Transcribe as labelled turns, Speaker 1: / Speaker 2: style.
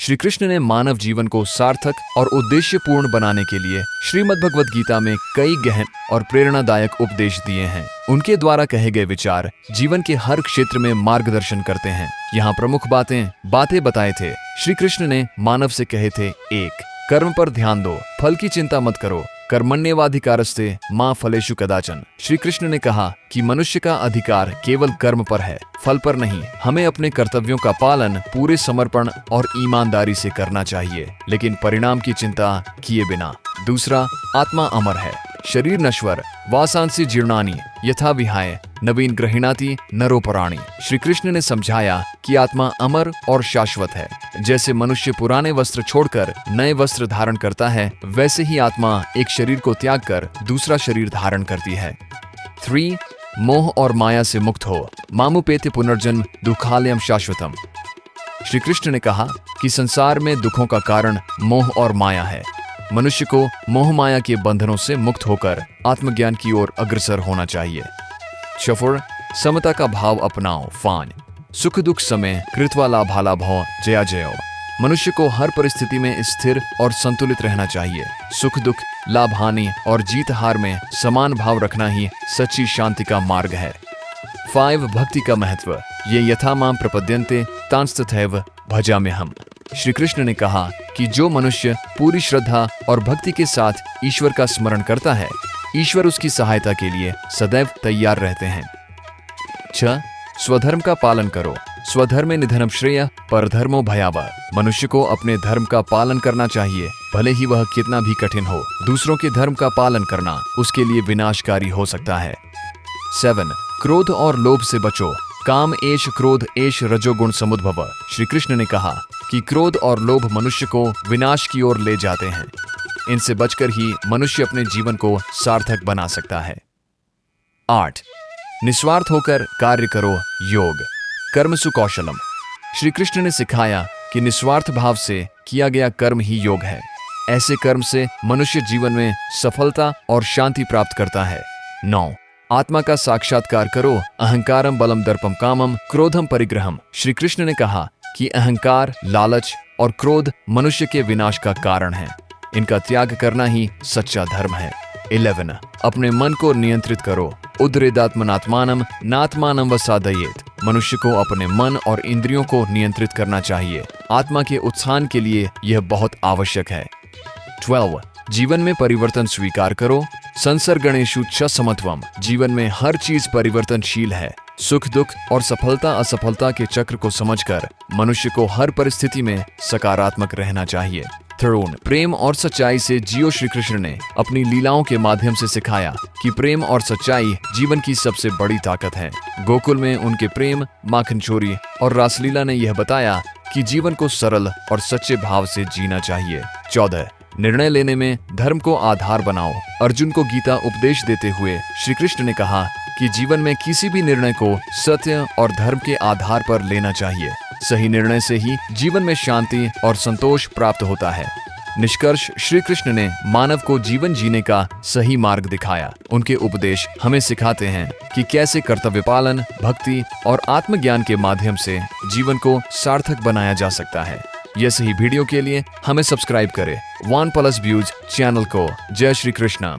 Speaker 1: श्री कृष्ण ने मानव जीवन को सार्थक और उद्देश्यपूर्ण बनाने के लिए श्रीमद् भगवद गीता में कई गहन और प्रेरणादायक उपदेश दिए हैं। उनके द्वारा कहे गए विचार जीवन के हर क्षेत्र में मार्गदर्शन करते हैं। यहाँ प्रमुख बातें बताए थे। श्री कृष्ण ने मानव से कहे थे, 1. कर्म पर ध्यान दो, फल की चिंता मत करो। कर्मण्येवाधिकारस्ते मा फलेषु कदाचन। श्री कृष्ण ने कहा कि मनुष्य का अधिकार केवल कर्म पर है, फल पर नहीं। हमें अपने कर्तव्यों का पालन पूरे समर्पण और ईमानदारी से करना चाहिए, लेकिन परिणाम की चिंता किए बिना। 2. आत्मा अमर है, शरीर नश्वर, वासांसि जीर्णानि यथा विहाय नवीन गृह्णाति नरोपराणि। श्री कृष्ण ने समझाया कि आत्मा अमर और शाश्वत है। जैसे मनुष्य पुराने वस्त्र छोड़कर नए वस्त्र धारण करता है, वैसे ही आत्मा एक शरीर को त्याग कर दूसरा शरीर धारण करती है। 3. मोह और माया से मुक्त हो, मामुपेति पुनर्जन्म दुखालयम शाश्वतम। श्री कृष्ण ने कहा कि संसार में दुखों का कारण मोह और माया है। मनुष्य को मोह माया के बंधनों से मुक्त होकर आत्मज्ञान की ओर अग्रसर होना चाहिए। 4. समता का भाव अपनाओ, फान सुख दुख समय कृत्वा लाभालाभो जया जयो। मनुष्य को हर परिस्थिति में स्थिर और संतुलित रहना चाहिए। सुख दुख, लाभ हानि और जीत हार में समान भाव रखना ही सच्ची शांति का मार्ग है। 5. भक्ति का महत्व, ये यथा माम प्रपद्यन्ते तांस्तथैव भजाम्यहम्। श्री कृष्ण ने कहा कि जो मनुष्य पूरी श्रद्धा और भक्ति के साथ ईश्वर का स्मरण करता है, ईश्वर उसकी सहायता के लिए सदैव तैयार रहते हैं। 6. स्वधर्म का पालन करो, स्वधर्मे निधनम श्रेय परधर्मो भयावह। मनुष्य को अपने धर्म का पालन करना चाहिए, भले ही वह कितना भी कठिन हो। दूसरों के धर्म का पालन करना उसके लिए विनाशकारी हो सकता है। 7. क्रोध और लोभ से बचो, काम एष क्रोध एष रजोगुण समुद्भव। श्री कृष्ण ने कहा कि क्रोध और लोभ मनुष्य को विनाश की ओर ले जाते हैं। इनसे बचकर ही मनुष्य अपने जीवन को सार्थक बना सकता है। 8. निस्वार्थ होकर कार्य करो, योग कर्मसु कौशलम। श्री कृष्ण ने सिखाया कि निस्वार्थ भाव से किया गया कर्म ही योग है। ऐसे कर्म से मनुष्य जीवन में सफलता और शांति प्राप्त करता है। 9. आत्मा का साक्षात्कार करो, अहंकारम बलम दर्पम कामम क्रोधम परिग्रहम। श्री कृष्ण ने कहा कि अहंकार, लालच और क्रोध मनुष्य के विनाश का कारण है। इनका त्याग करना ही सच्चा धर्म है। 11. अपने मन को नियंत्रित करो, उद्रेदात्मनात्मानम नात्मानम वसादयेत। मनुष्य को अपने मन और इंद्रियों को नियंत्रित करना चाहिए। आत्मा के उत्थान के लिए यह बहुत आवश्यक है। 12. जीवन में परिवर्तन स्वीकार करो, संसर्गणेषु च समत्वम। जीवन में हर चीज परिवर्तनशील है। सुख दुख और सफलता असफलता के चक्र को समझकर मनुष्य को हर परिस्थिति में सकारात्मक रहना चाहिए। 13. प्रेम और सच्चाई से जियो। श्री कृष्ण ने अपनी लीलाओं के माध्यम से सिखाया कि प्रेम और सच्चाई जीवन की सबसे बड़ी ताकत है। गोकुल में उनके प्रेम, माखन चोरी और रासलीला ने यह बताया कि जीवन को सरल और सच्चे भाव से जीना चाहिए। 14. निर्णय लेने में धर्म को आधार बनाओ। अर्जुन को गीता उपदेश देते हुए श्री कृष्ण ने कहा कि जीवन में किसी भी निर्णय को सत्य और धर्म के आधार पर लेना चाहिए। सही निर्णय से ही जीवन में शांति और संतोष प्राप्त होता है। निष्कर्ष, श्री कृष्ण ने मानव को जीवन जीने का सही मार्ग दिखाया। उनके उपदेश हमें सिखाते हैं कि कैसे कर्तव्य पालन, भक्ति और आत्मज्ञान के माध्यम से जीवन को सार्थक बनाया जा सकता है। ये सही वीडियो के लिए हमें सब्सक्राइब करें, वन प्लस व्यूज चैनल को। जय श्री कृष्ण।